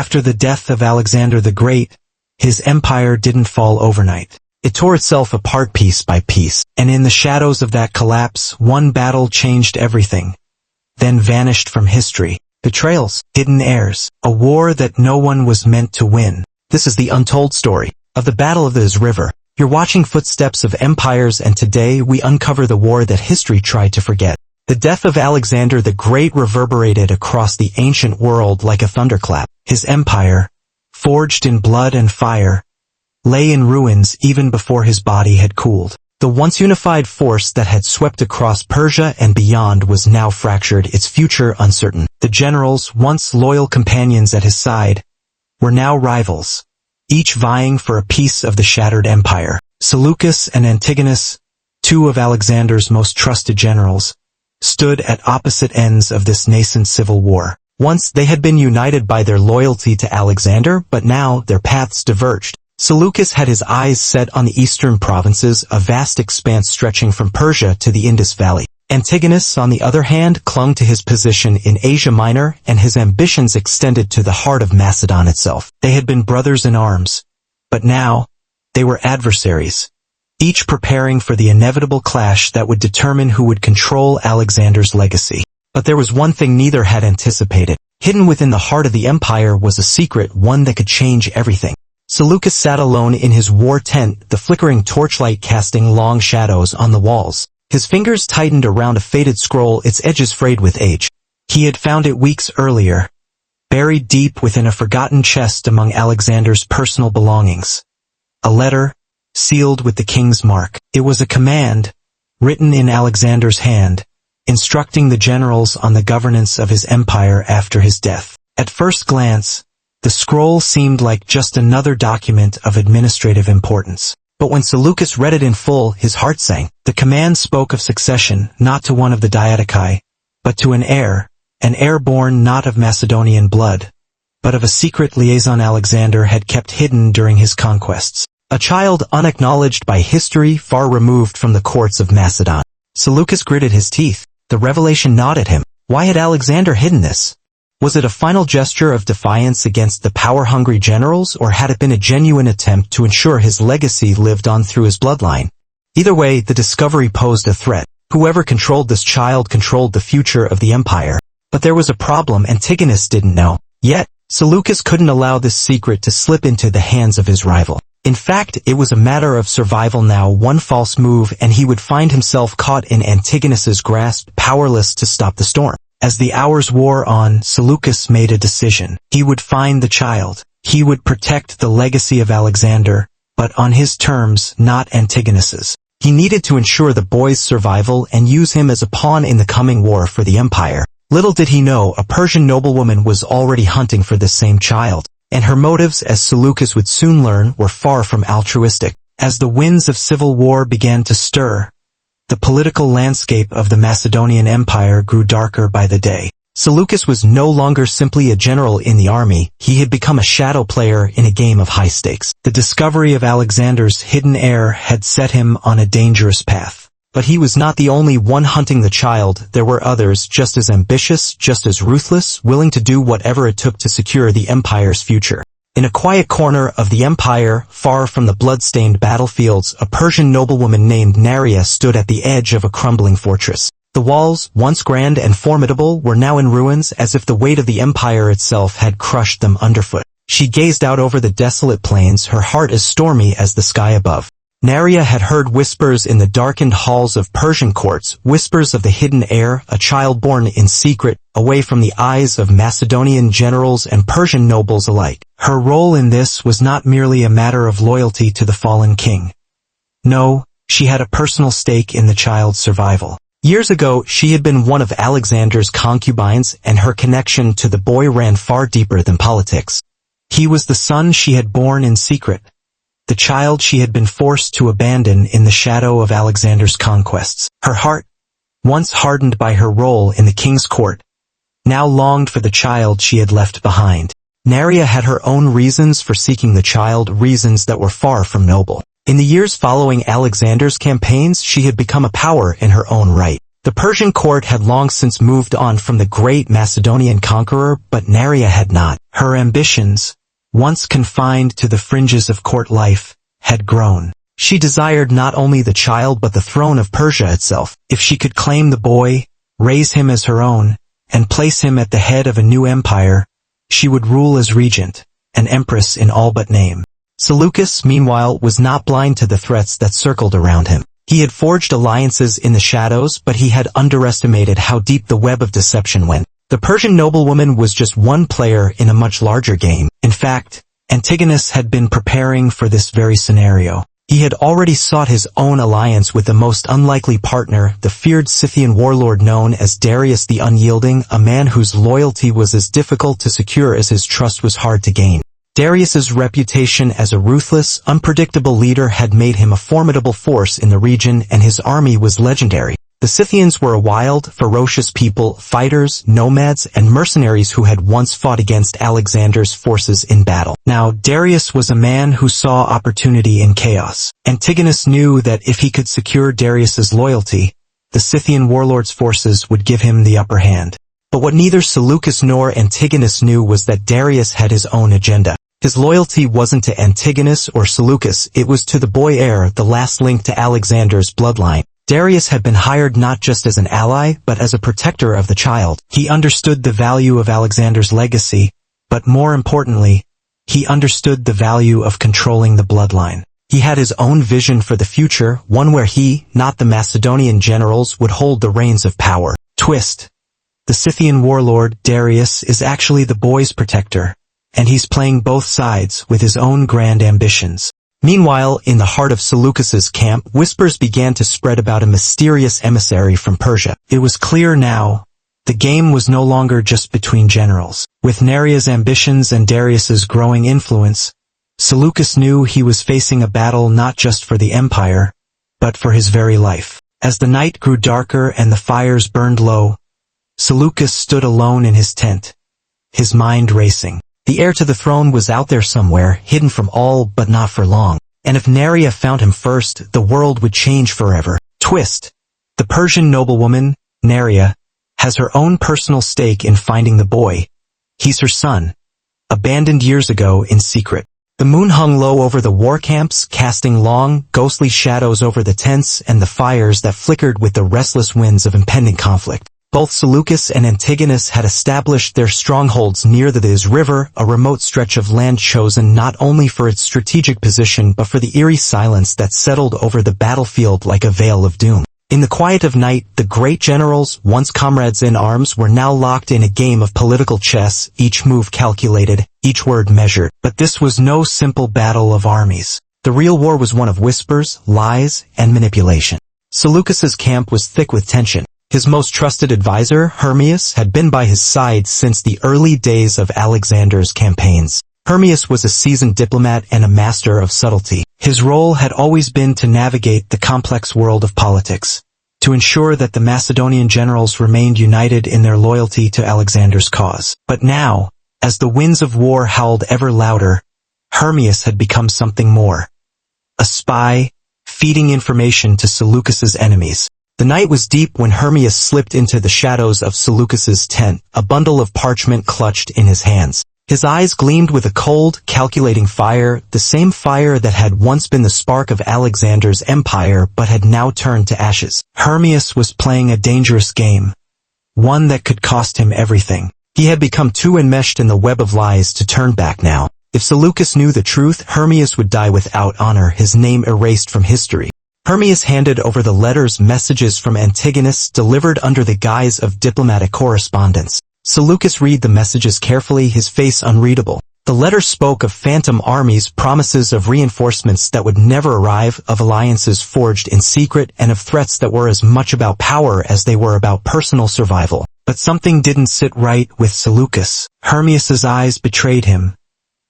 After the death of Alexander the Great, his empire didn't fall overnight. It tore itself apart piece by piece, and in the shadows of that collapse, one battle changed everything, then vanished from history. Betrayals, hidden heirs, a war that no one was meant to win. This is the untold story of the Battle of Thatis River. You're watching Footsteps of Empires, and today we uncover the war that history tried to forget. The death of Alexander the Great reverberated across the ancient world like a thunderclap. His empire, forged in blood and fire, lay in ruins even before his body had cooled. The once unified force that had swept across Persia and beyond was now fractured, its future uncertain. The generals, once loyal companions at his side, were now rivals, each vying for a piece of the shattered empire. Seleucus and Antigonus, two of Alexander's most trusted generals, stood at opposite ends of this nascent civil war. Once they had been united by their loyalty to Alexander, but now their paths diverged. Seleucus had his eyes set on the eastern provinces, a vast expanse stretching from Persia to the Indus Valley. Antigonus, on the other hand, clung to his position in Asia Minor, and his ambitions extended to the heart of Macedon itself. They had been brothers in arms, but now they were adversaries, each preparing for the inevitable clash that would determine who would control Alexander's legacy. But there was one thing neither had anticipated. Hidden within the heart of the empire was a secret, one that could change everything. Seleucus sat alone in his war tent, the flickering torchlight casting long shadows on the walls. His fingers tightened around a faded scroll, its edges frayed with age. He had found it weeks earlier, buried deep within a forgotten chest among Alexander's personal belongings. A letter, sealed with the king's mark. It was a command, written in Alexander's hand, instructing the generals on the governance of his empire after his death. At first glance, the scroll seemed like just another document of administrative importance. But when Seleucus read it in full, his heart sank. The command spoke of succession, not to one of the Diadochi, but to an heir born not of Macedonian blood, but of a secret liaison Alexander had kept hidden during his conquests. A child unacknowledged by history, far removed from the courts of Macedon. Seleucus gritted his teeth. The revelation gnawed at him. Why had Alexander hidden this? Was it a final gesture of defiance against the power-hungry generals, or had it been a genuine attempt to ensure his legacy lived on through his bloodline? Either way, the discovery posed a threat. Whoever controlled this child controlled the future of the empire. But there was a problem Antigonus didn't know. Yet, Seleucus couldn't allow this secret to slip into the hands of his rival. In fact, it was a matter of survival now. One false move and he would find himself caught in Antigonus's grasp, powerless to stop the storm. As the hours wore on, Seleucus made a decision. He would find the child. He would protect the legacy of Alexander, but on his terms, not Antigonus's. He needed to ensure the boy's survival and use him as a pawn in the coming war for the empire. Little did he know, a Persian noblewoman was already hunting for this same child, and her motives, as Seleucus would soon learn, were far from altruistic. As the winds of civil war began to stir, the political landscape of the Macedonian Empire grew darker by the day. Seleucus was no longer simply a general in the army, he had become a shadow player in a game of high stakes. The discovery of Alexander's hidden heir had set him on a dangerous path. But he was not the only one hunting the child. There were others just as ambitious, just as ruthless, willing to do whatever it took to secure the empire's future. In a quiet corner of the empire, far from the blood-stained battlefields, a Persian noblewoman named Naria stood at the edge of a crumbling fortress. The walls, once grand and formidable, were now in ruins, as if the weight of the empire itself had crushed them underfoot. She gazed out over the desolate plains, her heart as stormy as the sky above. Naria had heard whispers in the darkened halls of Persian courts, whispers of the hidden heir, a child born in secret, away from the eyes of Macedonian generals and Persian nobles alike. Her role in this was not merely a matter of loyalty to the fallen king. No, she had a personal stake in the child's survival. Years ago, she had been one of Alexander's concubines, and her connection to the boy ran far deeper than politics. He was the son she had borne in secret, the child she had been forced to abandon in the shadow of Alexander's conquests. Her heart, once hardened by her role in the king's court, now longed for the child she had left behind. Naria had her own reasons for seeking the child, reasons that were far from noble. In the years following Alexander's campaigns, she had become a power in her own right. The Persian court had long since moved on from the great Macedonian conqueror, but Neria had not. Her ambitions, once confined to the fringes of court life, had grown. She desired not only the child but the throne of Persia itself. If she could claim the boy, raise him as her own, and place him at the head of a new empire, she would rule as regent, an empress in all but name. Seleucus, meanwhile, was not blind to the threats that circled around him. He had forged alliances in the shadows, but he had underestimated how deep the web of deception went. The Persian noblewoman was just one player in a much larger game. In fact, Antigonus had been preparing for this very scenario. He had already sought his own alliance with the most unlikely partner, the feared Scythian warlord known as Darius the Unyielding, a man whose loyalty was as difficult to secure as his trust was hard to gain. Darius's reputation as a ruthless, unpredictable leader had made him a formidable force in the region, and his army was legendary. The Scythians were a wild, ferocious people, fighters, nomads, and mercenaries who had once fought against Alexander's forces in battle. Now, Darius was a man who saw opportunity in chaos. Antigonus knew that if he could secure Darius's loyalty, the Scythian warlord's forces would give him the upper hand. But what neither Seleucus nor Antigonus knew was that Darius had his own agenda. His loyalty wasn't to Antigonus or Seleucus, it was to the boy heir, the last link to Alexander's bloodline. Darius had been hired not just as an ally, but as a protector of the child. He understood the value of Alexander's legacy, but more importantly, he understood the value of controlling the bloodline. He had his own vision for the future, one where he, not the Macedonian generals, would hold the reins of power. Twist. The Scythian warlord, Darius, is actually the boy's protector, and he's playing both sides with his own grand ambitions. Meanwhile, in the heart of Seleucus's camp, whispers began to spread about a mysterious emissary from Persia. It was clear now, the game was no longer just between generals. With Neria's ambitions and Darius's growing influence, Seleucus knew he was facing a battle not just for the empire, but for his very life. As the night grew darker and the fires burned low, Seleucus stood alone in his tent, his mind racing. The heir to the throne was out there somewhere, hidden from all but not for long. And if Neria found him first, the world would change forever. Twist. The Persian noblewoman, Neria, has her own personal stake in finding the boy. He's her son, abandoned years ago in secret. The moon hung low over the war camps, casting long, ghostly shadows over the tents and the fires that flickered with the restless winds of impending conflict. Both Seleucus and Antigonus had established their strongholds near the Thatis River, a remote stretch of land chosen not only for its strategic position but for the eerie silence that settled over the battlefield like a veil of doom. In the quiet of night, the great generals, once comrades in arms, were now locked in a game of political chess, each move calculated, each word measured. But this was no simple battle of armies. The real war was one of whispers, lies, and manipulation. Seleucus's camp was thick with tension. His most trusted advisor, Hermias, had been by his side since the early days of Alexander's campaigns. Hermias was a seasoned diplomat and a master of subtlety. His role had always been to navigate the complex world of politics, to ensure that the Macedonian generals remained united in their loyalty to Alexander's cause. But now, as the winds of war howled ever louder, Hermias had become something more. A spy, feeding information to Seleucus's enemies. The night was deep when Hermias slipped into the shadows of Seleucus's tent, a bundle of parchment clutched in his hands. His eyes gleamed with a cold, calculating fire, the same fire that had once been the spark of Alexander's empire but had now turned to ashes. Hermias was playing a dangerous game, one that could cost him everything. He had become too enmeshed in the web of lies to turn back now. If Seleucus knew the truth, Hermias would die without honor, his name erased from history. Hermias handed over the letters, messages from Antigonus delivered under the guise of diplomatic correspondence. Seleucus read the messages carefully, his face unreadable. The letters spoke of phantom armies, promises of reinforcements that would never arrive, of alliances forged in secret, and of threats that were as much about power as they were about personal survival. But something didn't sit right with Seleucus. Hermias's eyes betrayed him,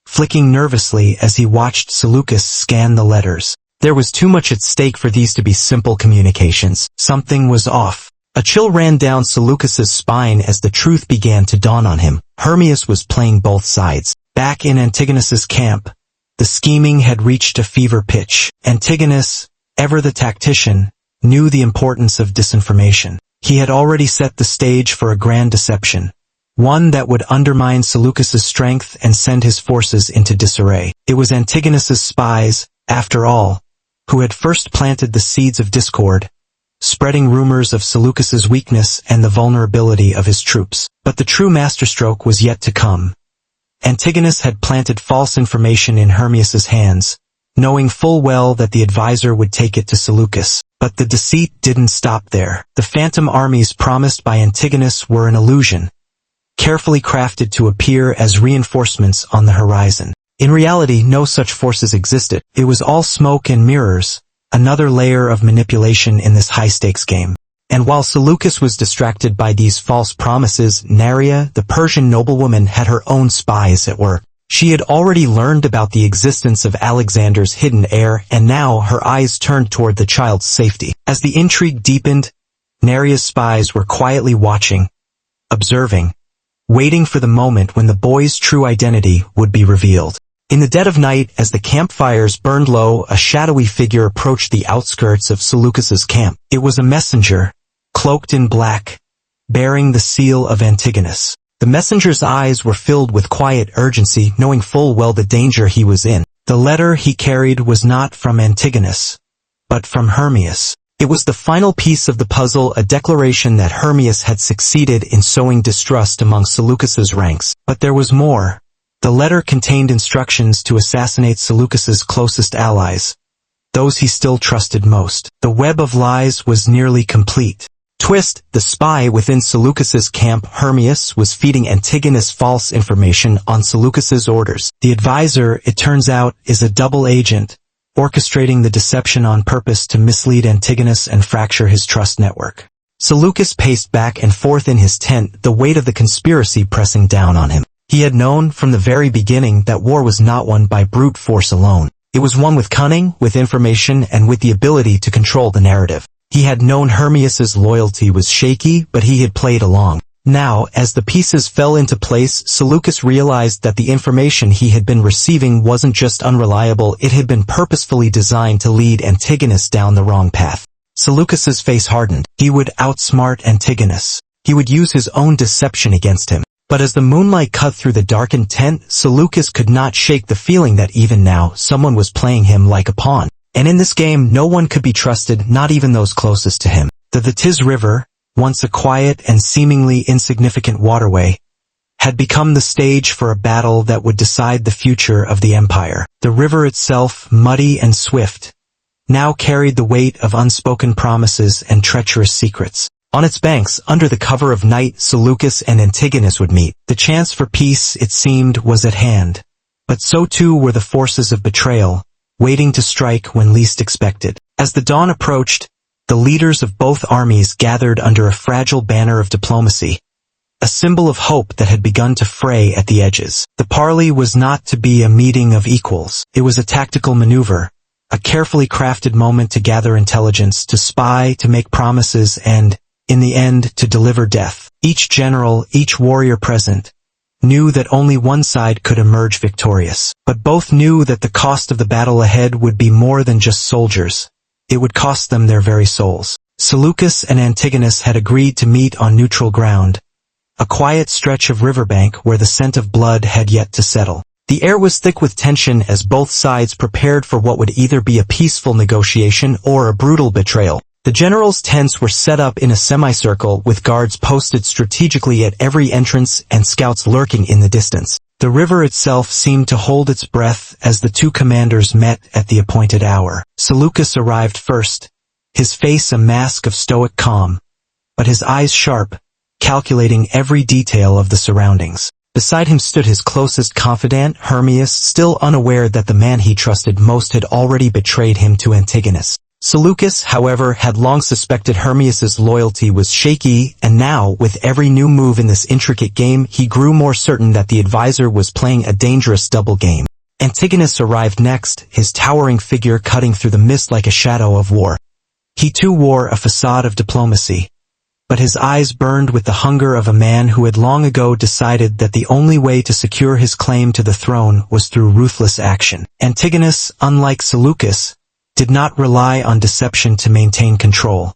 flicking nervously as he watched Seleucus scan the letters. There was too much at stake for these to be simple communications. Something was off. A chill ran down Seleucus's spine as the truth began to dawn on him. Hermias was playing both sides. Back in Antigonus's camp, the scheming had reached a fever pitch. Antigonus, ever the tactician, knew the importance of disinformation. He had already set the stage for a grand deception, one that would undermine Seleucus's strength and send his forces into disarray. It was Antigonus's spies, after all, who had first planted the seeds of discord, spreading rumors of Seleucus's weakness and the vulnerability of his troops. But the true masterstroke was yet to come. Antigonus had planted false information in Hermias's hands, knowing full well that the advisor would take it to Seleucus. But the deceit didn't stop there. The phantom armies promised by Antigonus were an illusion, carefully crafted to appear as reinforcements on the horizon. In reality, no such forces existed. It was all smoke and mirrors, another layer of manipulation in this high-stakes game. And while Seleucus was distracted by these false promises, Neria, the Persian noblewoman, had her own spies at work. She had already learned about the existence of Alexander's hidden heir, and now her eyes turned toward the child's safety. As the intrigue deepened, Neria's spies were quietly watching, observing, waiting for the moment when the boy's true identity would be revealed. In the dead of night, as the campfires burned low, a shadowy figure approached the outskirts of Seleucus's camp. It was a messenger, cloaked in black, bearing the seal of Antigonus. The messenger's eyes were filled with quiet urgency, knowing full well the danger he was in. The letter he carried was not from Antigonus, but from Hermias. It was the final piece of the puzzle, a declaration that Hermias had succeeded in sowing distrust among Seleucus's ranks. But there was more. The letter contained instructions to assassinate Seleucus's closest allies, those he still trusted most. The web of lies was nearly complete. Twist, the spy within Seleucus's camp, Hermias, was feeding Antigonus false information on Seleucus's orders. The advisor, it turns out, is a double agent, orchestrating the deception on purpose to mislead Antigonus and fracture his trust network. Seleucus paced back and forth in his tent, the weight of the conspiracy pressing down on him. He had known from the very beginning that war was not won by brute force alone. It was won with cunning, with information, and with the ability to control the narrative. He had known Hermias's loyalty was shaky, but he had played along. Now, as the pieces fell into place, Seleucus realized that the information he had been receiving wasn't just unreliable, it had been purposefully designed to lead Antigonus down the wrong path. Seleucus's face hardened. He would outsmart Antigonus. He would use his own deception against him. But as the moonlight cut through the darkened tent, Seleucus could not shake the feeling that even now, someone was playing him like a pawn. And in this game, no one could be trusted, not even those closest to him. The Thatis River, once a quiet and seemingly insignificant waterway, had become the stage for a battle that would decide the future of the empire. The river itself, muddy and swift, now carried the weight of unspoken promises and treacherous secrets. On its banks, under the cover of night, Seleucus and Antigonus would meet. The chance for peace, it seemed, was at hand. But so too were the forces of betrayal, waiting to strike when least expected. As the dawn approached, the leaders of both armies gathered under a fragile banner of diplomacy, a symbol of hope that had begun to fray at the edges. The parley was not to be a meeting of equals. It was a tactical maneuver, a carefully crafted moment to gather intelligence, to spy, to make promises, and, in the end, to deliver death. Each general, each warrior present, knew that only one side could emerge victorious. But both knew that the cost of the battle ahead would be more than just soldiers. It would cost them their very souls. Seleucus and Antigonus had agreed to meet on neutral ground, a quiet stretch of riverbank where the scent of blood had yet to settle. The air was thick with tension as both sides prepared for what would either be a peaceful negotiation or a brutal betrayal. The generals' tents were set up in a semicircle with guards posted strategically at every entrance and scouts lurking in the distance. The river itself seemed to hold its breath as the two commanders met at the appointed hour. Seleucus arrived first, his face a mask of stoic calm, but his eyes sharp, calculating every detail of the surroundings. Beside him stood his closest confidant, Hermias, still unaware that the man he trusted most had already betrayed him to Antigonus. Seleucus, however, had long suspected Hermias's loyalty was shaky, and now, with every new move in this intricate game, he grew more certain that the advisor was playing a dangerous double game. Antigonus arrived next, his towering figure cutting through the mist like a shadow of war. He too wore a facade of diplomacy, but his eyes burned with the hunger of a man who had long ago decided that the only way to secure his claim to the throne was through ruthless action. Antigonus, unlike Seleucus, did not rely on deception to maintain control.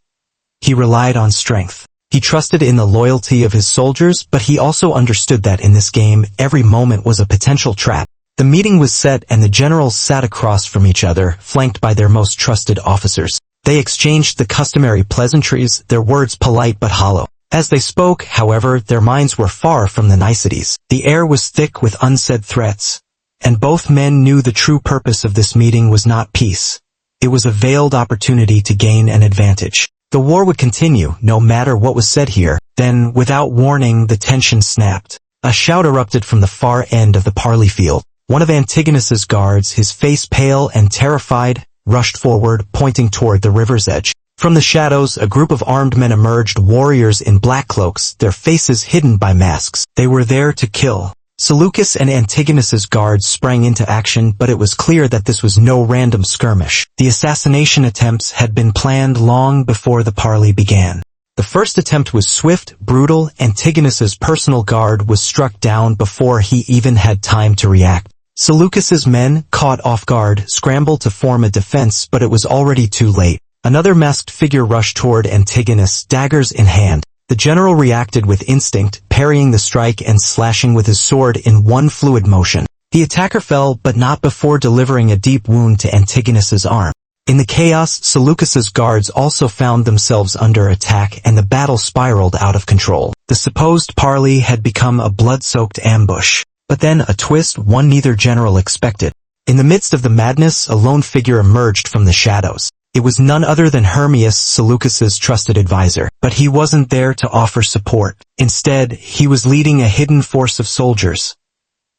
He relied on strength. He trusted in the loyalty of his soldiers, but he also understood that in this game, every moment was a potential trap. The meeting was set and the generals sat across from each other, flanked by their most trusted officers. They exchanged the customary pleasantries, their words polite but hollow. As they spoke, however, their minds were far from the niceties. The air was thick with unsaid threats, and both men knew the true purpose of this meeting was not peace. It was a veiled opportunity to gain an advantage. The war would continue, no matter what was said here. Then, without warning, the tension snapped. A shout erupted from the far end of the parley field. One of Antigonus's guards, his face pale and terrified, rushed forward, pointing toward the river's edge. From the shadows, a group of armed men emerged, warriors in black cloaks, their faces hidden by masks. They were there to kill. Seleucus and Antigonus's guards sprang into action, but it was clear that this was no random skirmish. The assassination attempts had been planned long before the parley began. The first attempt was swift, brutal. Antigonus's personal guard was struck down before he even had time to react. Seleucus's men, caught off guard, scrambled to form a defense, but it was already too late. Another masked figure rushed toward Antigonus, daggers in hand. The general reacted with instinct, parrying the strike and slashing with his sword in one fluid motion. The attacker fell, but not before delivering a deep wound to Antigonus's arm. In the chaos, Seleucus's guards also found themselves under attack and the battle spiraled out of control. The supposed parley had become a blood-soaked ambush. But then a twist, one neither general expected. In the midst of the madness, a lone figure emerged from the shadows. It was none other than Hermias, Seleucus's trusted advisor. But he wasn't there to offer support. Instead, he was leading a hidden force of soldiers.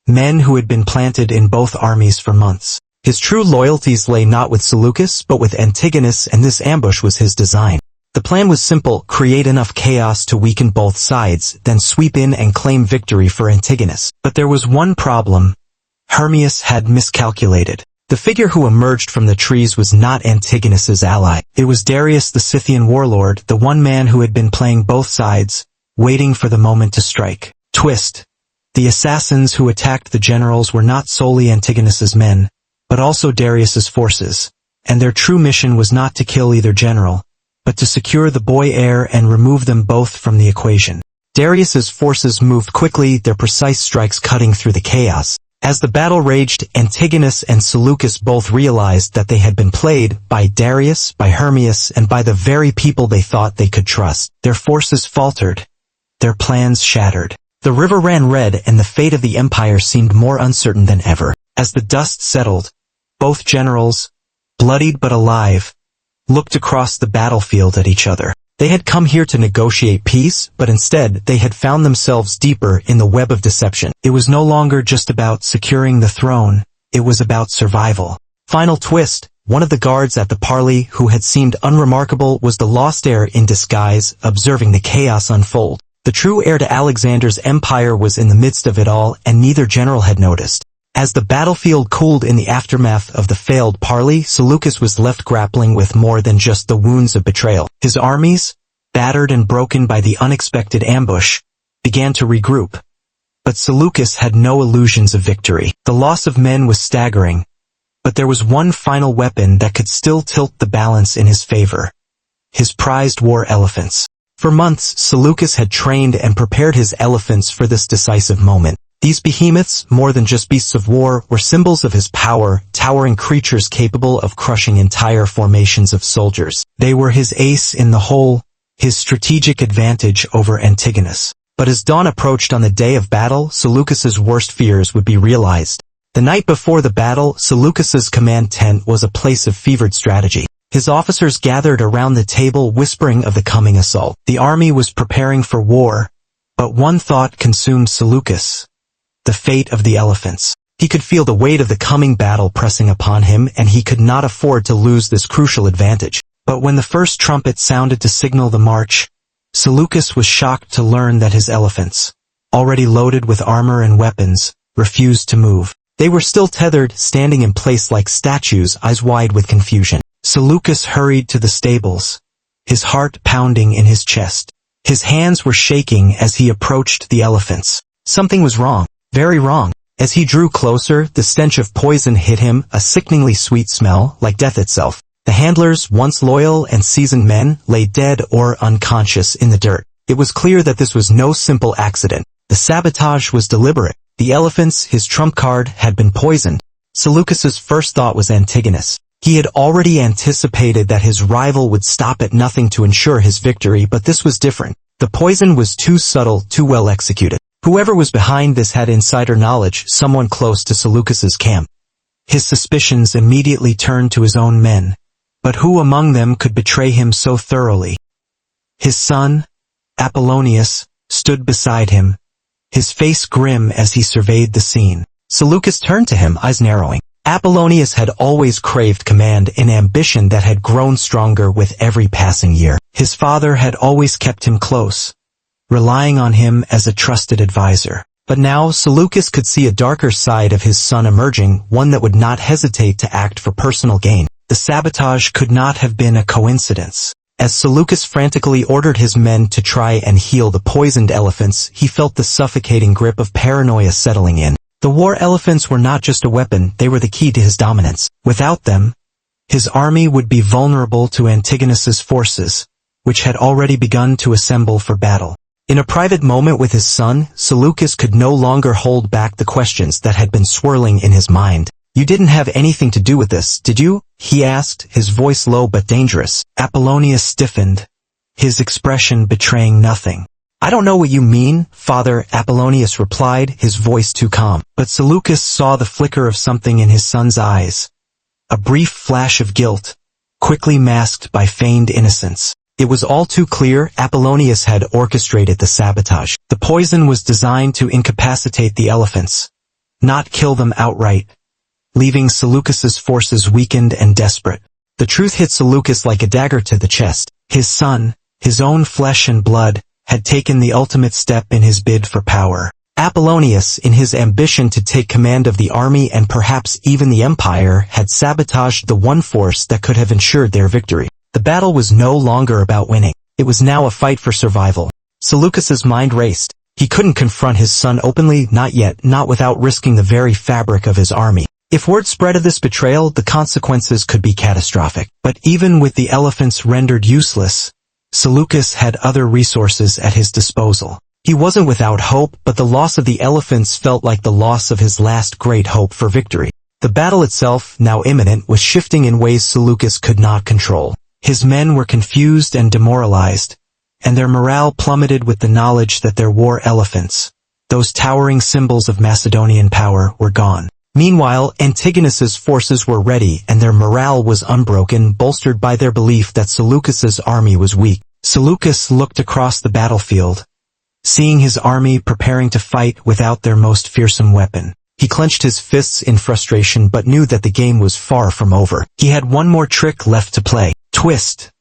Men who had been planted in both armies for months. His true loyalties lay not with Seleucus, but with Antigonus, and this ambush was his design. The plan was simple: create enough chaos to weaken both sides, then sweep in and claim victory for Antigonus. But there was one problem. Hermias had miscalculated. The figure who emerged from the trees was not Antigonus's ally. It was Darius the Scythian warlord, the one man who had been playing both sides, waiting for the moment to strike. Twist. The assassins who attacked the generals were not solely Antigonus's men, but also Darius's forces, and their true mission was not to kill either general, but to secure the boy heir and remove them both from the equation. Darius's forces moved quickly, their precise strikes cutting through the chaos. As the battle raged, Antigonus and Seleucus both realized that they had been played by Darius, by Hermias, and by the very people they thought they could trust. Their forces faltered. Their plans shattered. The river ran red and the fate of the empire seemed more uncertain than ever. As the dust settled, both generals, bloodied but alive, looked across the battlefield at each other. They had come here to negotiate peace, but instead they had found themselves deeper in the web of deception. It was no longer just about securing the throne, it was about survival. Final twist, one of the guards at the parley who had seemed unremarkable was the lost heir in disguise, observing the chaos unfold. The true heir to Alexander's empire was in the midst of it all, and neither general had noticed. As the battlefield cooled in the aftermath of the failed parley, Seleucus was left grappling with more than just the wounds of betrayal. His armies, battered and broken by the unexpected ambush, began to regroup. But Seleucus had no illusions of victory. The loss of men was staggering, but there was one final weapon that could still tilt the balance in his favor: his prized war elephants. For months, Seleucus had trained and prepared his elephants for this decisive moment. These behemoths, more than just beasts of war, were symbols of his power, towering creatures capable of crushing entire formations of soldiers. They were his ace in the hole, his strategic advantage over Antigonus. But as dawn approached on the day of battle, Seleucus's worst fears would be realized. The night before the battle, Seleucus's command tent was a place of fevered strategy. His officers gathered around the table whispering of the coming assault. The army was preparing for war, but one thought consumed Seleucus: the fate of the elephants. He could feel the weight of the coming battle pressing upon him, and he could not afford to lose this crucial advantage. But when the first trumpet sounded to signal the march, Seleucus was shocked to learn that his elephants, already loaded with armor and weapons, refused to move. They were still tethered, standing in place like statues, eyes wide with confusion. Seleucus hurried to the stables, his heart pounding in his chest. His hands were shaking as he approached the elephants. Something was wrong. Very wrong. As he drew closer, the stench of poison hit him, a sickeningly sweet smell, like death itself. The handlers, once loyal and seasoned men, lay dead or unconscious in the dirt. It was clear that this was no simple accident. The sabotage was deliberate. The elephants, his trump card, had been poisoned. Seleucus's first thought was Antigonus. He had already anticipated that his rival would stop at nothing to ensure his victory, but this was different. The poison was too subtle, too well executed. Whoever was behind this had insider knowledge, someone close to Seleucus's camp. His suspicions immediately turned to his own men. But who among them could betray him so thoroughly? His son, Apollonius, stood beside him, his face grim as he surveyed the scene. Seleucus turned to him, eyes narrowing. Apollonius had always craved command, an ambition that had grown stronger with every passing year. His father had always kept him close, relying on him as a trusted advisor. But now Seleucus could see a darker side of his son emerging, one that would not hesitate to act for personal gain. The sabotage could not have been a coincidence. As Seleucus frantically ordered his men to try and heal the poisoned elephants, he felt the suffocating grip of paranoia settling in. The war elephants were not just a weapon, they were the key to his dominance. Without them, his army would be vulnerable to Antigonus's forces, which had already begun to assemble for battle. In a private moment with his son, Seleucus could no longer hold back the questions that had been swirling in his mind. "You didn't have anything to do with this, did you?" he asked, his voice low but dangerous. Apollonius stiffened, his expression betraying nothing. "I don't know what you mean, father," Apollonius replied, his voice too calm. But Seleucus saw the flicker of something in his son's eyes. A brief flash of guilt, quickly masked by feigned innocence. It was all too clear. Apollonius had orchestrated the sabotage. The poison was designed to incapacitate the elephants, not kill them outright, leaving Seleucus's forces weakened and desperate. The truth hit Seleucus like a dagger to the chest. His son, his own flesh and blood, had taken the ultimate step in his bid for power. Apollonius, in his ambition to take command of the army and perhaps even the empire, had sabotaged the one force that could have ensured their victory. The battle was no longer about winning. It was now a fight for survival. Seleucus's mind raced. He couldn't confront his son openly, not yet, not without risking the very fabric of his army. If word spread of this betrayal, the consequences could be catastrophic. But even with the elephants rendered useless, Seleucus had other resources at his disposal. He wasn't without hope, but the loss of the elephants felt like the loss of his last great hope for victory. The battle itself, now imminent, was shifting in ways Seleucus could not control. His men were confused and demoralized, and their morale plummeted with the knowledge that their war elephants, those towering symbols of Macedonian power, were gone. Meanwhile, Antigonus's forces were ready, and their morale was unbroken, bolstered by their belief that Seleucus's army was weak. Seleucus looked across the battlefield, seeing his army preparing to fight without their most fearsome weapon. He clenched his fists in frustration but knew that the game was far from over. He had one more trick left to play. Twist.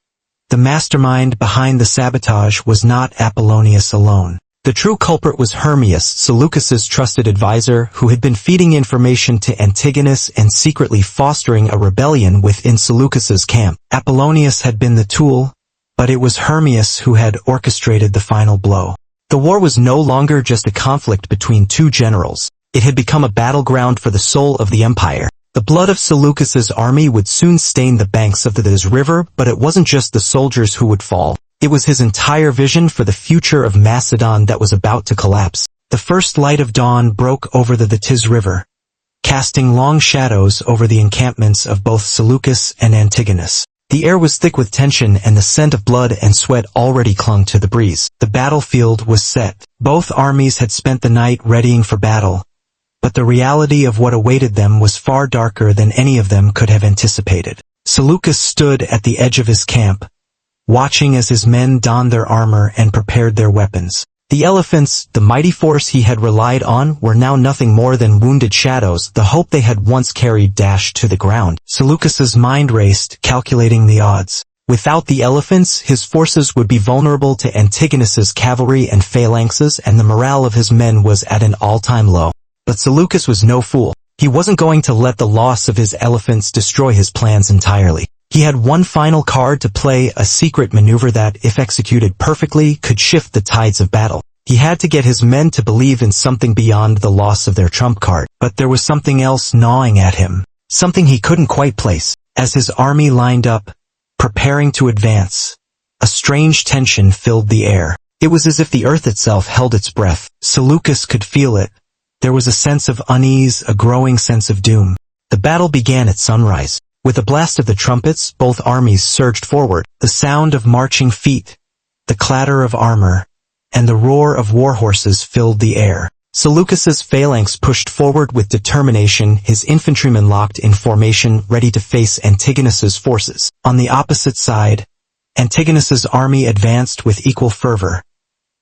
The mastermind behind the sabotage was not Apollonius alone. The true culprit was Hermias, Seleucus's trusted advisor, who had been feeding information to Antigonus and secretly fostering a rebellion within Seleucus's camp. Apollonius had been the tool, but it was Hermias who had orchestrated the final blow. The war was no longer just a conflict between two generals. It had become a battleground for the soul of the empire. The blood of Seleucus's army would soon stain the banks of the Thatis River, but it wasn't just the soldiers who would fall. It was his entire vision for the future of Macedon that was about to collapse. The first light of dawn broke over the Thatis River, casting long shadows over the encampments of both Seleucus and Antigonus. The air was thick with tension, and the scent of blood and sweat already clung to the breeze. The battlefield was set. Both armies had spent the night readying for battle, but the reality of what awaited them was far darker than any of them could have anticipated. Seleucus stood at the edge of his camp, watching as his men donned their armor and prepared their weapons. The elephants, the mighty force he had relied on, were now nothing more than wounded shadows, the hope they had once carried dashed to the ground. Seleucus's mind raced, calculating the odds. Without the elephants, his forces would be vulnerable to Antigonus's cavalry and phalanxes, and the morale of his men was at an all-time low. But Seleucus was no fool. He wasn't going to let the loss of his elephants destroy his plans entirely. He had one final card to play, a secret maneuver that, if executed perfectly, could shift the tides of battle. He had to get his men to believe in something beyond the loss of their trump card. But there was something else gnawing at him, something he couldn't quite place. As his army lined up, preparing to advance, a strange tension filled the air. It was as if the earth itself held its breath. Seleucus could feel it. There was a sense of unease, a growing sense of doom. The battle began at sunrise. With a blast of the trumpets, both armies surged forward. The sound of marching feet, the clatter of armor, and the roar of war horses filled the air. Seleucus's phalanx pushed forward with determination, his infantrymen locked in formation, ready to face Antigonus's forces. On the opposite side, Antigonus's army advanced with equal fervor,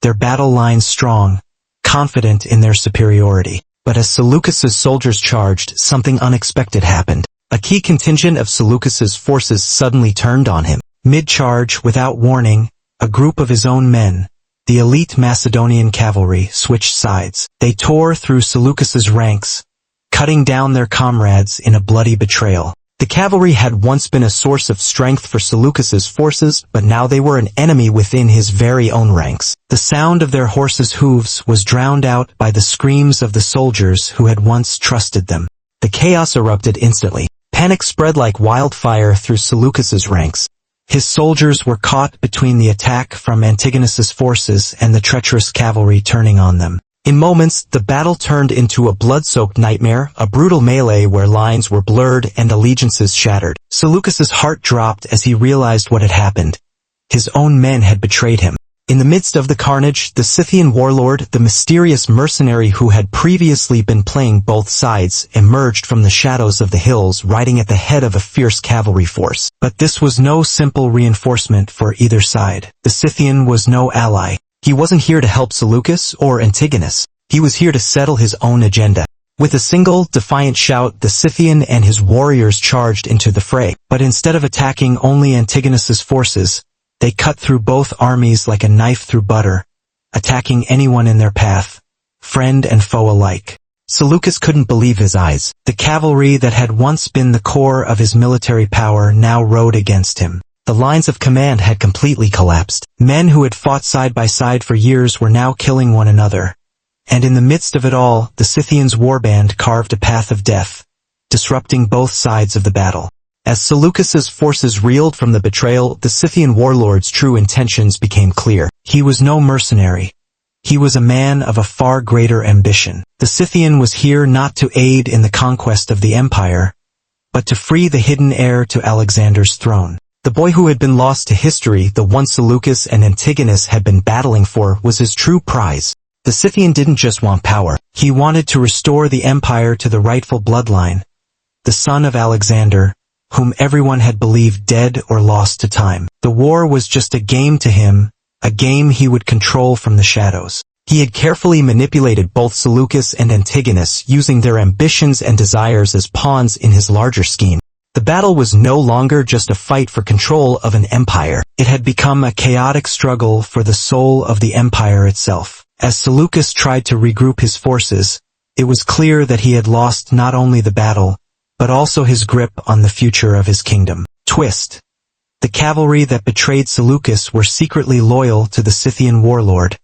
their battle lines strong, confident in their superiority. But as Seleucus's soldiers charged, something unexpected happened. A key contingent of Seleucus's forces suddenly turned on him. Mid-charge, without warning, a group of his own men, the elite Macedonian cavalry, switched sides. They tore through Seleucus's ranks, cutting down their comrades in a bloody betrayal. The cavalry had once been a source of strength for Seleucus's forces, but now they were an enemy within his very own ranks. The sound of their horses' hooves was drowned out by the screams of the soldiers who had once trusted them. The chaos erupted instantly. Panic spread like wildfire through Seleucus's ranks. His soldiers were caught between the attack from Antigonus's forces and the treacherous cavalry turning on them. In moments, the battle turned into a blood-soaked nightmare, a brutal melee where lines were blurred and allegiances shattered. Seleucus's heart dropped as he realized what had happened. His own men had betrayed him. In the midst of the carnage, the Scythian warlord, the mysterious mercenary who had previously been playing both sides, emerged from the shadows of the hills, riding at the head of a fierce cavalry force. But this was no simple reinforcement for either side. The Scythian was no ally. He wasn't here to help Seleucus or Antigonus. He was here to settle his own agenda. With a single, defiant shout, the Scythian and his warriors charged into the fray. But instead of attacking only Antigonus's forces, they cut through both armies like a knife through butter, attacking anyone in their path, friend and foe alike. Seleucus couldn't believe his eyes. The cavalry that had once been the core of his military power now rode against him. The lines of command had completely collapsed. Men who had fought side by side for years were now killing one another. And in the midst of it all, the Scythians' warband carved a path of death, disrupting both sides of the battle. As Seleucus's forces reeled from the betrayal, the Scythian warlord's true intentions became clear. He was no mercenary. He was a man of a far greater ambition. The Scythian was here not to aid in the conquest of the empire, but to free the hidden heir to Alexander's throne. The boy who had been lost to history, the one Seleucus and Antigonus had been battling for, was his true prize. The Scythian didn't just want power. He wanted to restore the empire to the rightful bloodline, the son of Alexander, whom everyone had believed dead or lost to time. The war was just a game to him, a game he would control from the shadows. He had carefully manipulated both Seleucus and Antigonus, using their ambitions and desires as pawns in his larger scheme. The battle was no longer just a fight for control of an empire. It had become a chaotic struggle for the soul of the empire itself. As Seleucus tried to regroup his forces, it was clear that he had lost not only the battle, but also his grip on the future of his kingdom. Twist. The cavalry that betrayed Seleucus were secretly loyal to the Scythian warlord,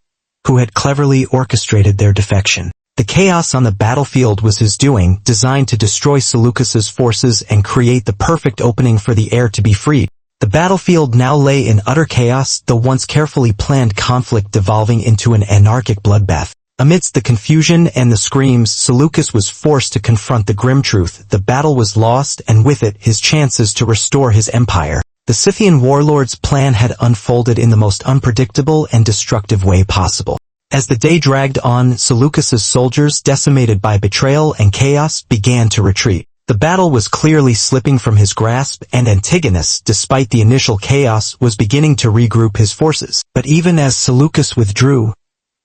who had cleverly orchestrated their defection. The chaos on the battlefield was his doing, designed to destroy Seleucus's forces and create the perfect opening for the heir to be freed. The battlefield now lay in utter chaos, the once carefully planned conflict devolving into an anarchic bloodbath. Amidst the confusion and the screams, Seleucus was forced to confront the grim truth. The battle was lost, and with it, his chances to restore his empire. The Scythian warlord's plan had unfolded in the most unpredictable and destructive way possible. As the day dragged on, Seleucus's soldiers, decimated by betrayal and chaos, began to retreat. The battle was clearly slipping from his grasp, and Antigonus, despite the initial chaos, was beginning to regroup his forces. But even as Seleucus withdrew,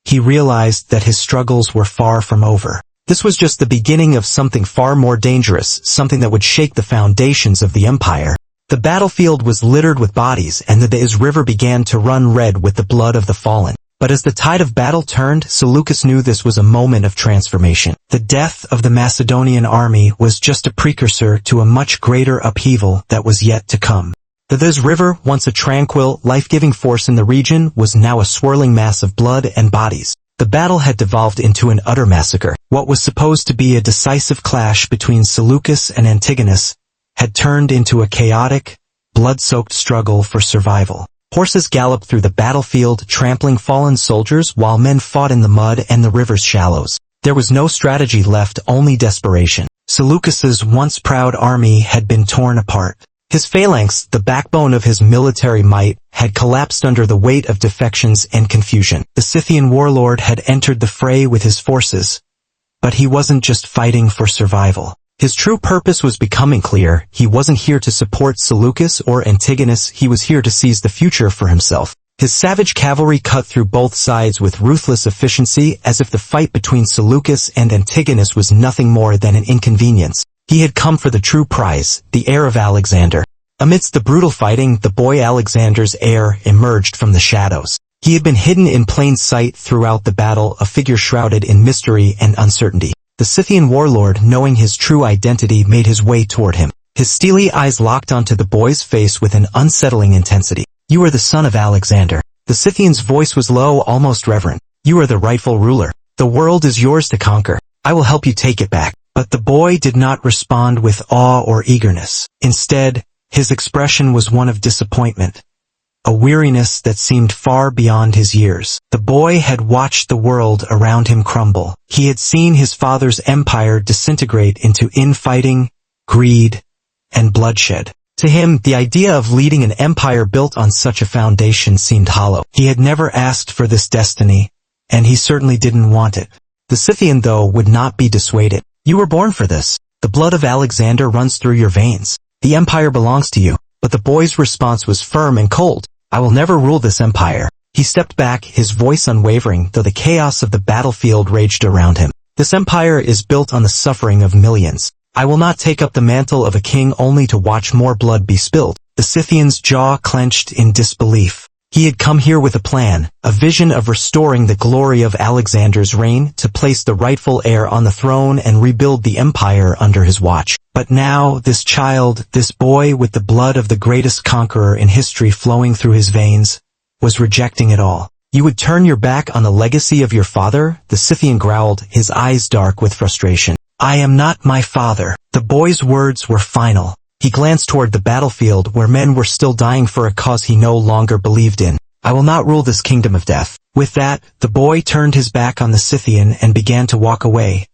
he realized that his struggles were far from over. This was just the beginning of something far more dangerous, something that would shake the foundations of the empire. The battlefield was littered with bodies, and the Thatis River began to run red with the blood of the fallen. But as the tide of battle turned, Seleucus knew this was a moment of transformation. The death of the Macedonian army was just a precursor to a much greater upheaval that was yet to come. The Thatis River, once a tranquil, life-giving force in the region, was now a swirling mass of blood and bodies. The battle had devolved into an utter massacre. What was supposed to be a decisive clash between Seleucus and Antigonus had turned into a chaotic, blood-soaked struggle for survival. Horses galloped through the battlefield, trampling fallen soldiers while men fought in the mud and the river's shallows. There was no strategy left, only desperation. Seleucus's once proud army had been torn apart. His phalanx, the backbone of his military might, had collapsed under the weight of defections and confusion. The Scythian warlord had entered the fray with his forces. But he wasn't just fighting for survival. His true purpose was becoming clear. He wasn't here to support Seleucus or Antigonus, he was here to seize the future for himself. His savage cavalry cut through both sides with ruthless efficiency, as if the fight between Seleucus and Antigonus was nothing more than an inconvenience. He had come for the true prize, the heir of Alexander. Amidst the brutal fighting, the boy Alexander's heir emerged from the shadows. He had been hidden in plain sight throughout the battle, a figure shrouded in mystery and uncertainty. The Scythian warlord, knowing his true identity, made his way toward him. His steely eyes locked onto the boy's face with an unsettling intensity. "You are the son of Alexander." The Scythian's voice was low, almost reverent. "You are the rightful ruler. The world is yours to conquer. I will help you take it back." But the boy did not respond with awe or eagerness. Instead, his expression was one of disappointment. A weariness that seemed far beyond his years. The boy had watched the world around him crumble. He had seen his father's empire disintegrate into infighting, greed, and bloodshed. To him, the idea of leading an empire built on such a foundation seemed hollow. He had never asked for this destiny, and he certainly didn't want it. The Scythian, though, would not be dissuaded. "You were born for this. The blood of Alexander runs through your veins. The empire belongs to you." But the boy's response was firm and cold. "I will never rule this empire." He stepped back, his voice unwavering, though the chaos of the battlefield raged around him. "This empire is built on the suffering of millions. I will not take up the mantle of a king only to watch more blood be spilled." The Scythian's jaw clenched in disbelief. He had come here with a plan, a vision of restoring the glory of Alexander's reign, to place the rightful heir on the throne and rebuild the empire under his watch. But now, this child, this boy with the blood of the greatest conqueror in history flowing through his veins, was rejecting it all. "You would turn your back on the legacy of your father?" the Scythian growled, his eyes dark with frustration. "I am not my father." The boy's words were final. He glanced toward the battlefield where men were still dying for a cause he no longer believed in. "I will not rule this kingdom of death." With that, the boy turned his back on the Scythian and began to walk away,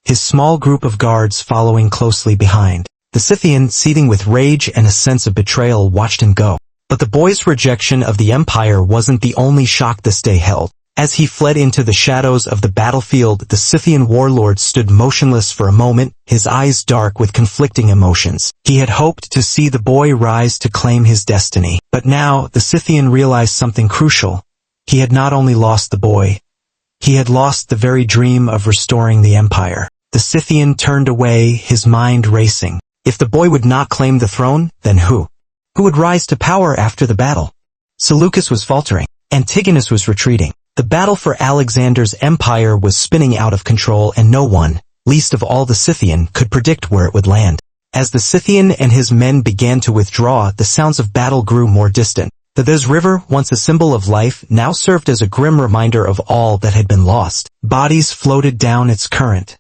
his small group of guards following closely behind. The Scythian, seething with rage and a sense of betrayal, watched him go. But the boy's rejection of the empire wasn't the only shock this day held. As he fled into the shadows of the battlefield, the Scythian warlord stood motionless for a moment, his eyes dark with conflicting emotions. He had hoped to see the boy rise to claim his destiny. But now, the Scythian realized something crucial. He had not only lost the boy, he had lost the very dream of restoring the empire. The Scythian turned away, his mind racing. If the boy would not claim the throne, then who? Who would rise to power after the battle? Seleucus was faltering. Antigonus was retreating. The battle for Alexander's empire was spinning out of control, and no one, least of all the Scythian, could predict where it would land. As the Scythian and his men began to withdraw, the sounds of battle grew more distant. The Thatis River, once a symbol of life, now served as a grim reminder of all that had been lost. Bodies floated down its current,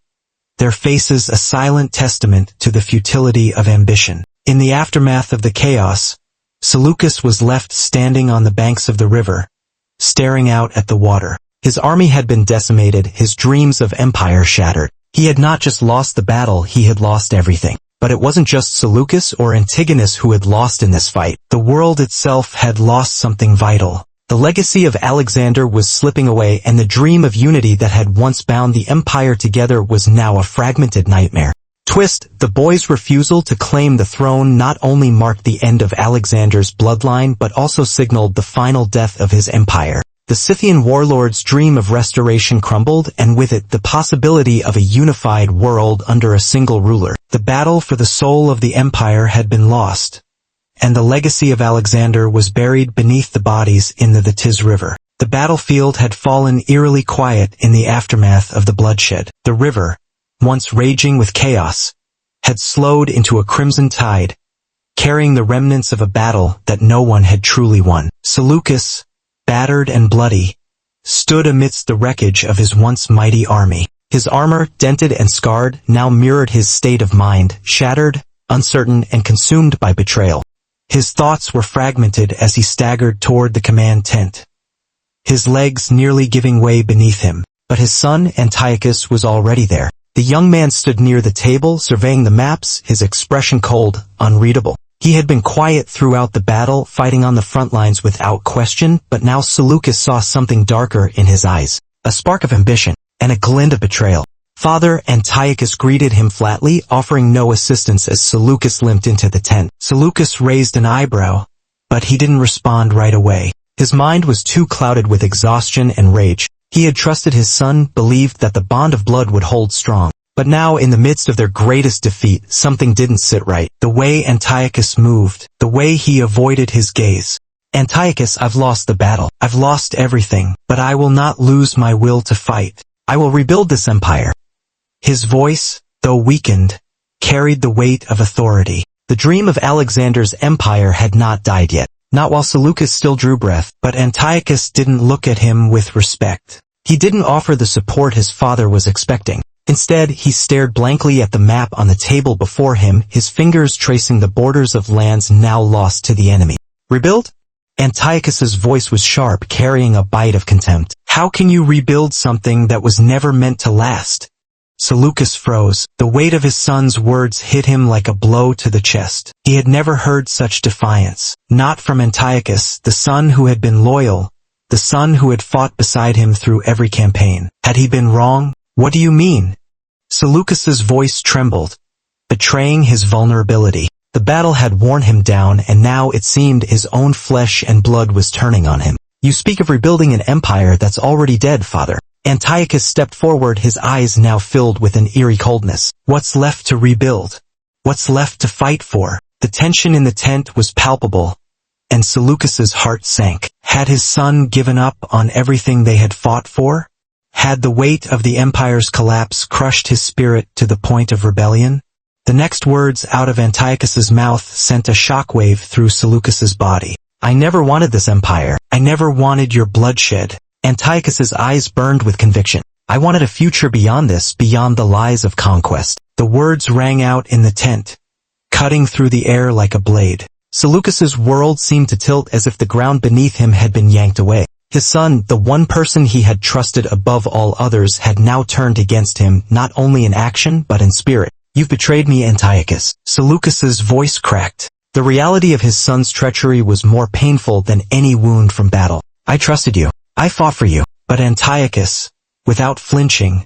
their faces a silent testament to the futility of ambition. In the aftermath of the chaos, Seleucus was left standing on the banks of the river, staring out at the water. His army had been decimated, his dreams of empire shattered. He had not just lost the battle, he had lost everything. But it wasn't just Seleucus or Antigonus who had lost in this fight. The world itself had lost something vital. The legacy of Alexander was slipping away, and the dream of unity that had once bound the empire together was now a fragmented nightmare. Twist, the boy's refusal to claim the throne not only marked the end of Alexander's bloodline but also signaled the final death of his empire. The Scythian warlord's dream of restoration crumbled, and with it the possibility of a unified world under a single ruler. The battle for the soul of the empire had been lost, and the legacy of Alexander was buried beneath the bodies in the Thatis River. The battlefield had fallen eerily quiet in the aftermath of the bloodshed. The river, once raging with chaos, had slowed into a crimson tide, carrying the remnants of a battle that no one had truly won. Seleucus, battered and bloody, stood amidst the wreckage of his once mighty army. His armor, dented and scarred, now mirrored his state of mind, shattered, uncertain, and consumed by betrayal. His thoughts were fragmented as he staggered toward the command tent, his legs nearly giving way beneath him. But his son, Antiochus, was already there. The young man stood near the table, surveying the maps, his expression cold, unreadable. He had been quiet throughout the battle, fighting on the front lines without question, but now Seleucus saw something darker in his eyes, a spark of ambition, and a glint of betrayal. Father Antiochus greeted him flatly, offering no assistance as Seleucus limped into the tent. Seleucus raised an eyebrow, but he didn't respond right away. His mind was too clouded with exhaustion and rage. He had trusted his son, believed that the bond of blood would hold strong. But now, in the midst of their greatest defeat, something didn't sit right. The way Antiochus moved, the way he avoided his gaze. Antiochus, I've lost the battle. I've lost everything, but I will not lose my will to fight. I will rebuild this empire. His voice, though weakened, carried the weight of authority. The dream of Alexander's empire had not died yet. Not while Seleucus still drew breath, but Antiochus didn't look at him with respect. He didn't offer the support his father was expecting. Instead, he stared blankly at the map on the table before him, his fingers tracing the borders of lands now lost to the enemy. Rebuild? Antiochus's voice was sharp, carrying a bite of contempt. How can you rebuild something that was never meant to last? Seleucus froze. The weight of his son's words hit him like a blow to the chest. He had never heard such defiance. Not from Antiochus, the son who had been loyal, the son who had fought beside him through every campaign. Had he been wrong? What do you mean? Seleucus's voice trembled, betraying his vulnerability. The battle had worn him down, and now it seemed his own flesh and blood was turning on him. You speak of rebuilding an empire that's already dead, father. Antiochus stepped forward, his eyes now filled with an eerie coldness. What's left to rebuild? What's left to fight for? The tension in the tent was palpable, and Seleucus's heart sank. Had his son given up on everything they had fought for? Had the weight of the empire's collapse crushed his spirit to the point of rebellion? The next words out of Antiochus's mouth sent a shockwave through Seleucus's body. I never wanted this empire. I never wanted your bloodshed. Antiochus's eyes burned with conviction. I wanted a future beyond this, beyond the lies of conquest. The words rang out in the tent, cutting through the air like a blade. Seleucus's world seemed to tilt as if the ground beneath him had been yanked away. His son, the one person he had trusted above all others, had now turned against him, not only in action but in spirit. You've betrayed me, Antiochus. Seleucus's voice cracked. The reality of his son's treachery was more painful than any wound from battle. I trusted you. I fought for you. But Antiochus, without flinching,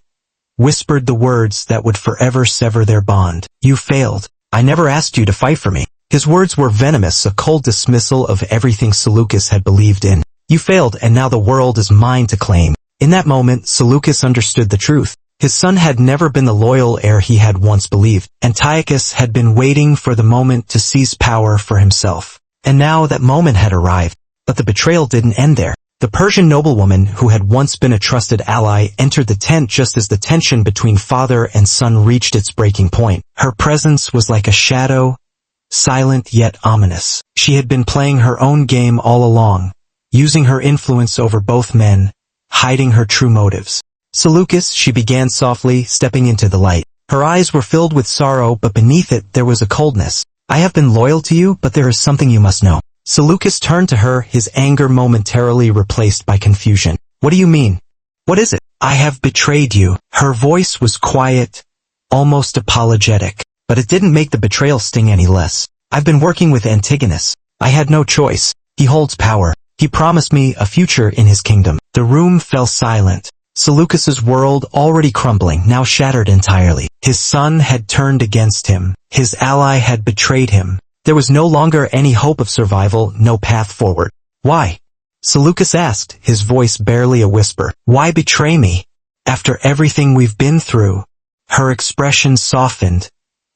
whispered the words that would forever sever their bond. You failed. I never asked you to fight for me. His words were venomous, a cold dismissal of everything Seleucus had believed in. You failed, and now the world is mine to claim. In that moment, Seleucus understood the truth. His son had never been the loyal heir he had once believed. Antiochus had been waiting for the moment to seize power for himself. And now that moment had arrived. But the betrayal didn't end there. The Persian noblewoman, who had once been a trusted ally, entered the tent just as the tension between father and son reached its breaking point. Her presence was like a shadow, silent yet ominous. She had been playing her own game all along, using her influence over both men, hiding her true motives. Seleucus, she began softly, stepping into the light. Her eyes were filled with sorrow, but beneath it there was a coldness. I have been loyal to you, but there is something you must know. Seleucus turned to her, his anger momentarily replaced by confusion. What do you mean? What is it? I have betrayed you. Her voice was quiet, almost apologetic, but it didn't make the betrayal sting any less. I've been working with Antigonus. I had no choice. He holds power. He promised me a future in his kingdom. The room fell silent. Seleucus's world, already crumbling, now shattered entirely. His son had turned against him. His ally had betrayed him. There was no longer any hope of survival, no path forward. Why? Seleucus asked, his voice barely a whisper. Why betray me? After everything we've been through? Her expression softened,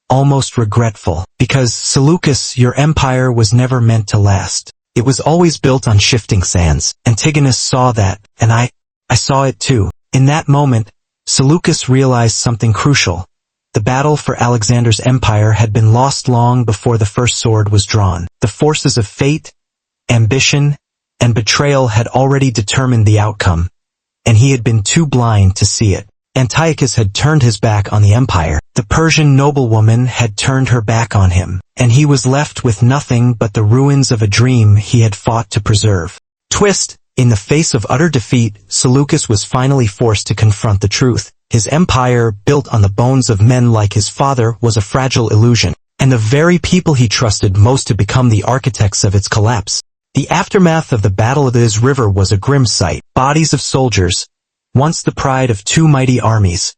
almost regretful. Because, Seleucus, your empire was never meant to last. It was always built on shifting sands. Antigonus saw that, and I saw it too. In that moment, Seleucus realized something crucial. The battle for Alexander's empire had been lost long before the first sword was drawn. The forces of fate, ambition, and betrayal had already determined the outcome, and he had been too blind to see it. Antiochus had turned his back on the empire. The Persian noblewoman had turned her back on him, and he was left with nothing but the ruins of a dream he had fought to preserve. Twist: in the face of utter defeat, Seleucus was finally forced to confront the truth. His empire, built on the bones of men like his father, was a fragile illusion, and the very people he trusted most had become the architects of its collapse. The aftermath of the Battle of Thatis River was a grim sight. Bodies of soldiers, once the pride of two mighty armies,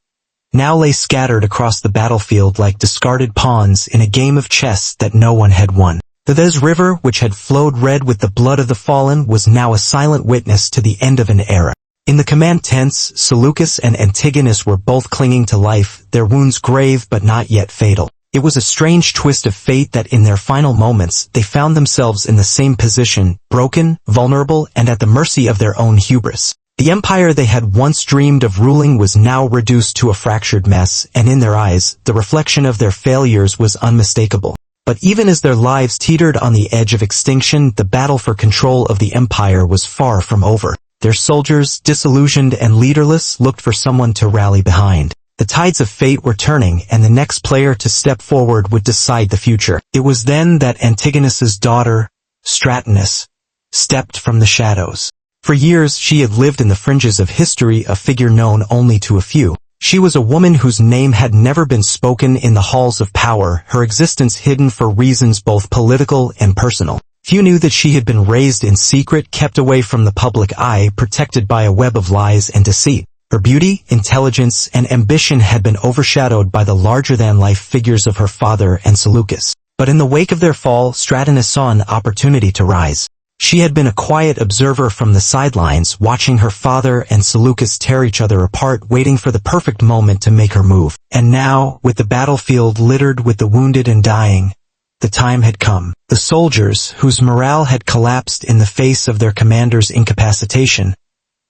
now lay scattered across the battlefield like discarded pawns in a game of chess that no one had won. The Thatis River, which had flowed red with the blood of the fallen, was now a silent witness to the end of an era. In the command tents, Seleucus and Antigonus were both clinging to life, their wounds grave but not yet fatal. It was a strange twist of fate that in their final moments, they found themselves in the same position, broken, vulnerable, and at the mercy of their own hubris. The empire they had once dreamed of ruling was now reduced to a fractured mess, and in their eyes, the reflection of their failures was unmistakable. But even as their lives teetered on the edge of extinction, the battle for control of the empire was far from over. Their soldiers, disillusioned and leaderless, looked for someone to rally behind. The tides of fate were turning, and the next player to step forward would decide the future. It was then that Antigonus's daughter, Stratonus, stepped from the shadows. For years she had lived in the fringes of history, a figure known only to a few. She was a woman whose name had never been spoken in the halls of power, her existence hidden for reasons both political and personal. Few knew that she had been raised in secret, kept away from the public eye, protected by a web of lies and deceit. Her beauty, intelligence, and ambition had been overshadowed by the larger-than-life figures of her father and Seleucus. But in the wake of their fall, Stratonus saw an opportunity to rise. She had been a quiet observer from the sidelines, watching her father and Seleucus tear each other apart, waiting for the perfect moment to make her move. And now, with the battlefield littered with the wounded and dying, the time had come. The soldiers, whose morale had collapsed in the face of their commander's incapacitation,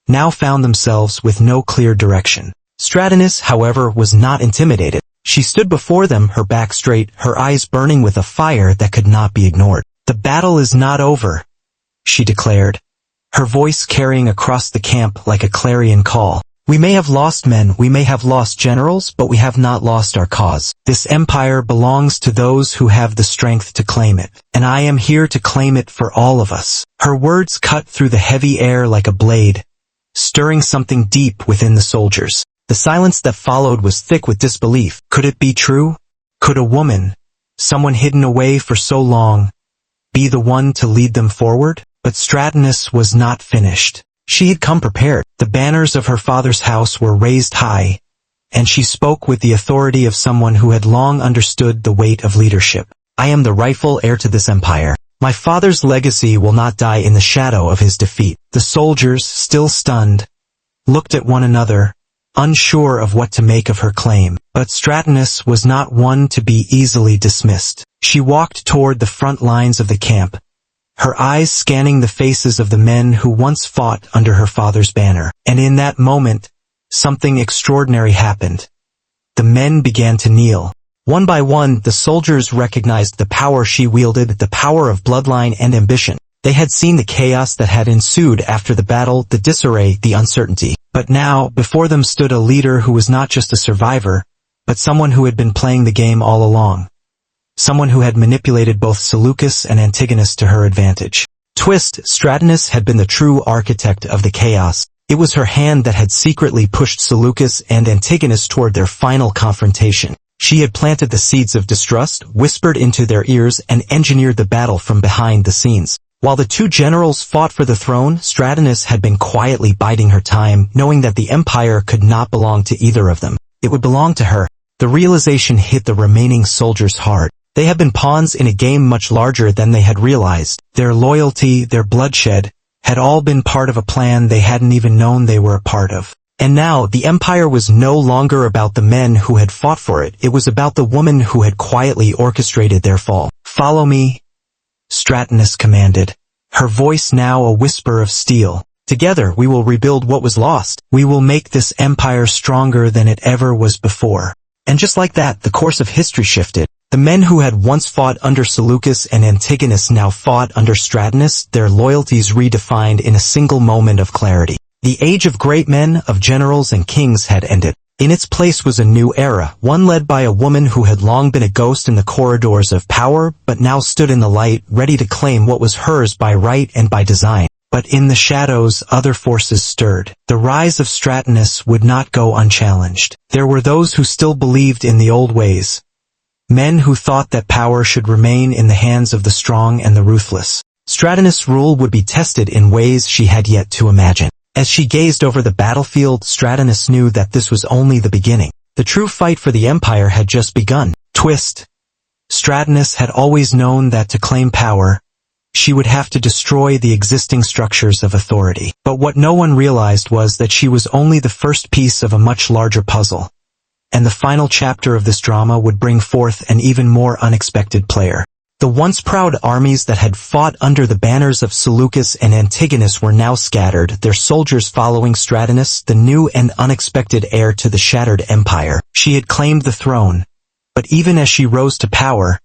now found themselves with no clear direction. Stratonus, however, was not intimidated. She stood before them, her back straight, her eyes burning with a fire that could not be ignored. "The battle is not over," she declared, her voice carrying across the camp like a clarion call. "We may have lost men, we may have lost generals, but we have not lost our cause. This empire belongs to those who have the strength to claim it, and I am here to claim it for all of us." Her words cut through the heavy air like a blade, stirring something deep within the soldiers. The silence that followed was thick with disbelief. Could it be true? Could a woman, someone hidden away for so long, be the one to lead them forward? But Stratonus was not finished. She had come prepared. The banners of her father's house were raised high, and she spoke with the authority of someone who had long understood the weight of leadership. "I am the rightful heir to this empire. My father's legacy will not die in the shadow of his defeat." The soldiers, still stunned, looked at one another, unsure of what to make of her claim. But Stratonus was not one to be easily dismissed. She walked toward the front lines of the camp, her eyes scanning the faces of the men who once fought under her father's banner. And in that moment, something extraordinary happened. The men began to kneel. One by one, the soldiers recognized the power she wielded, the power of bloodline and ambition. They had seen the chaos that had ensued after the battle, the disarray, the uncertainty. But now, before them stood a leader who was not just a survivor, but someone who had been playing the game all along. Someone who had manipulated both Seleucus and Antigonus to her advantage. Twist: Stratonus had been the true architect of the chaos. It was her hand that had secretly pushed Seleucus and Antigonus toward their final confrontation. She had planted the seeds of distrust, whispered into their ears, and engineered the battle from behind the scenes. While the two generals fought for the throne, Stratonus had been quietly biding her time, knowing that the empire could not belong to either of them. It would belong to her. The realization hit the remaining soldiers hard. They had been pawns in a game much larger than they had realized. Their loyalty, their bloodshed, had all been part of a plan they hadn't even known they were a part of. And now, the empire was no longer about the men who had fought for it, it was about the woman who had quietly orchestrated their fall. "Follow me," Stratonus commanded, her voice now a whisper of steel. "Together we will rebuild what was lost. We will make this empire stronger than it ever was before." And just like that, the course of history shifted. The men who had once fought under Seleucus and Antigonus now fought under Stratonus, their loyalties redefined in a single moment of clarity. The age of great men, of generals and kings had ended. In its place was a new era, one led by a woman who had long been a ghost in the corridors of power, but now stood in the light, ready to claim what was hers by right and by design. But in the shadows, other forces stirred. The rise of Stratonus would not go unchallenged. There were those who still believed in the old ways. Men who thought that power should remain in the hands of the strong and the ruthless. Stratonus' rule would be tested in ways she had yet to imagine. As she gazed over the battlefield, Stratonus knew that this was only the beginning. The true fight for the empire had just begun. Twist. Stratonus had always known that to claim power, she would have to destroy the existing structures of authority. But what no one realized was that she was only the first piece of a much larger puzzle. And the final chapter of this drama would bring forth an even more unexpected player. The once proud armies that had fought under the banners of Seleucus and Antigonus were now scattered, their soldiers following Stratonus, the new and unexpected heir to the shattered empire. She had claimed the throne, but even as she rose to power,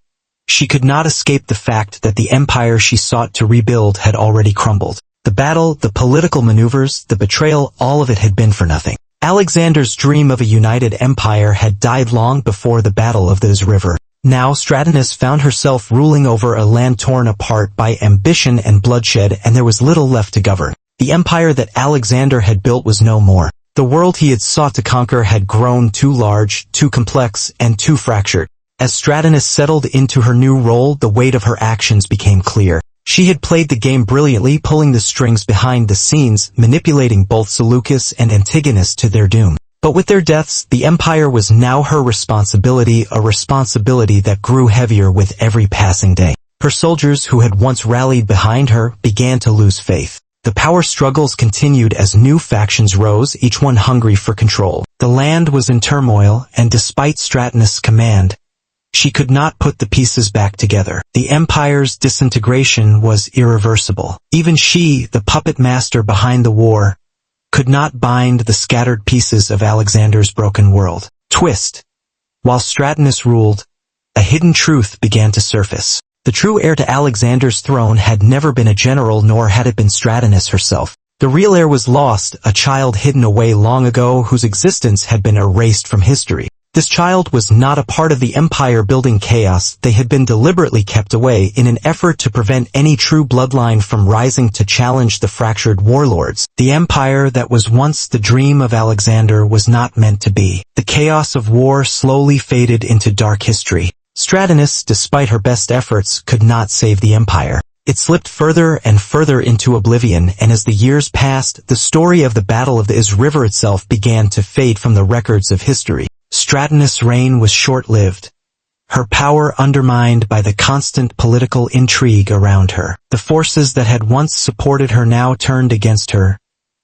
she could not escape the fact that the empire she sought to rebuild had already crumbled. The battle, the political maneuvers, the betrayal, all of it had been for nothing. Alexander's dream of a united empire had died long before the Battle of Thatis River. Now Stratonus found herself ruling over a land torn apart by ambition and bloodshed, and there was little left to govern. The empire that Alexander had built was no more. The world he had sought to conquer had grown too large, too complex, and too fractured. As Stratonus settled into her new role, the weight of her actions became clear. She had played the game brilliantly, pulling the strings behind the scenes, manipulating both Seleucus and Antigonus to their doom. But with their deaths, the empire was now her responsibility, a responsibility that grew heavier with every passing day. Her soldiers, who had once rallied behind her, began to lose faith. The power struggles continued as new factions rose, each one hungry for control. The land was in turmoil, and despite Stratonus' command, she could not put the pieces back together. The empire's disintegration was irreversible. Even she, the puppet master behind the war, could not bind the scattered pieces of Alexander's broken world. Twist. While Stratonus ruled, a hidden truth began to surface. The true heir to Alexander's throne had never been a general, nor had it been Stratonus herself. The real heir was lost, a child hidden away long ago whose existence had been erased from history. This child was not a part of the empire-building chaos. They had been deliberately kept away in an effort to prevent any true bloodline from rising to challenge the fractured warlords. The empire that was once the dream of Alexander was not meant to be. The chaos of war slowly faded into dark history. Stratonus, despite her best efforts, could not save the empire. It slipped further and further into oblivion, and as the years passed, the story of the Battle of Thatis River itself began to fade from the records of history. Stratonus' reign was short-lived, her power undermined by the constant political intrigue around her. The forces that had once supported her now turned against her,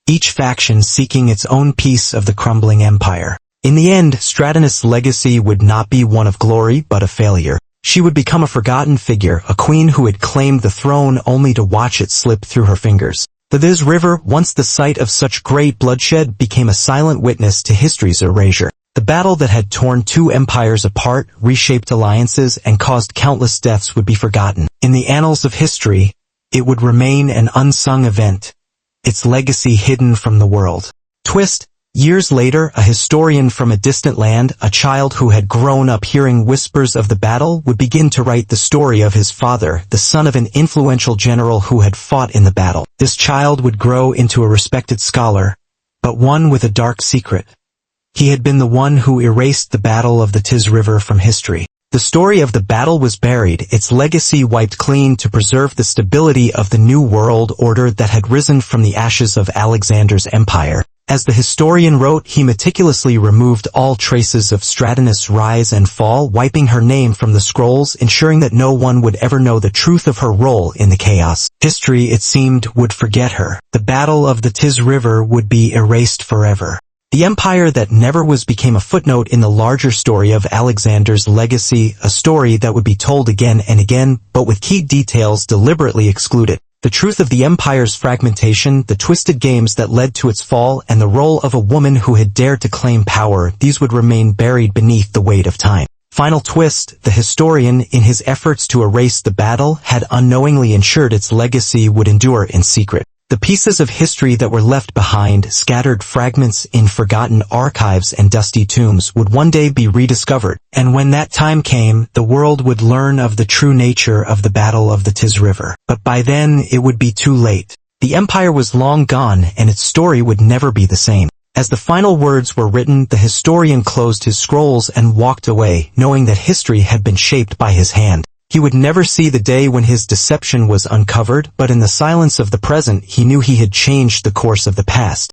each faction seeking its own piece of the crumbling empire. In the end, Stratonus' legacy would not be one of glory but a failure. She would become a forgotten figure, a queen who had claimed the throne only to watch it slip through her fingers. The Thatis River, once the site of such great bloodshed, became a silent witness to history's erasure. The battle that had torn two empires apart, reshaped alliances, and caused countless deaths would be forgotten. In the annals of history, it would remain an unsung event, its legacy hidden from the world. Twist. Years later, a historian from a distant land, a child who had grown up hearing whispers of the battle, would begin to write the story of his father, the son of an influential general who had fought in the battle. This child would grow into a respected scholar, but one with a dark secret. He had been the one who erased the Battle of the Thatis River from history. The story of the battle was buried, its legacy wiped clean to preserve the stability of the new world order that had risen from the ashes of Alexander's empire. As the historian wrote, he meticulously removed all traces of Stratonus' rise and fall, wiping her name from the scrolls, ensuring that no one would ever know the truth of her role in the chaos. History, it seemed, would forget her. The Battle of the Thatis River would be erased forever. The empire that never was became a footnote in the larger story of Alexander's legacy, a story that would be told again and again, but with key details deliberately excluded. The truth of the empire's fragmentation, the twisted games that led to its fall, and the role of a woman who had dared to claim power, these would remain buried beneath the weight of time. Final twist, the historian, in his efforts to erase the battle, had unknowingly ensured its legacy would endure in secret. The pieces of history that were left behind, scattered fragments in forgotten archives and dusty tombs, would one day be rediscovered, and when that time came, the world would learn of the true nature of the Battle of the Thatis River. But by then, it would be too late. The empire was long gone, and its story would never be the same. As the final words were written, the historian closed his scrolls and walked away, knowing that history had been shaped by his hand. He would never see the day when his deception was uncovered, but in the silence of the present he knew he had changed the course of the past.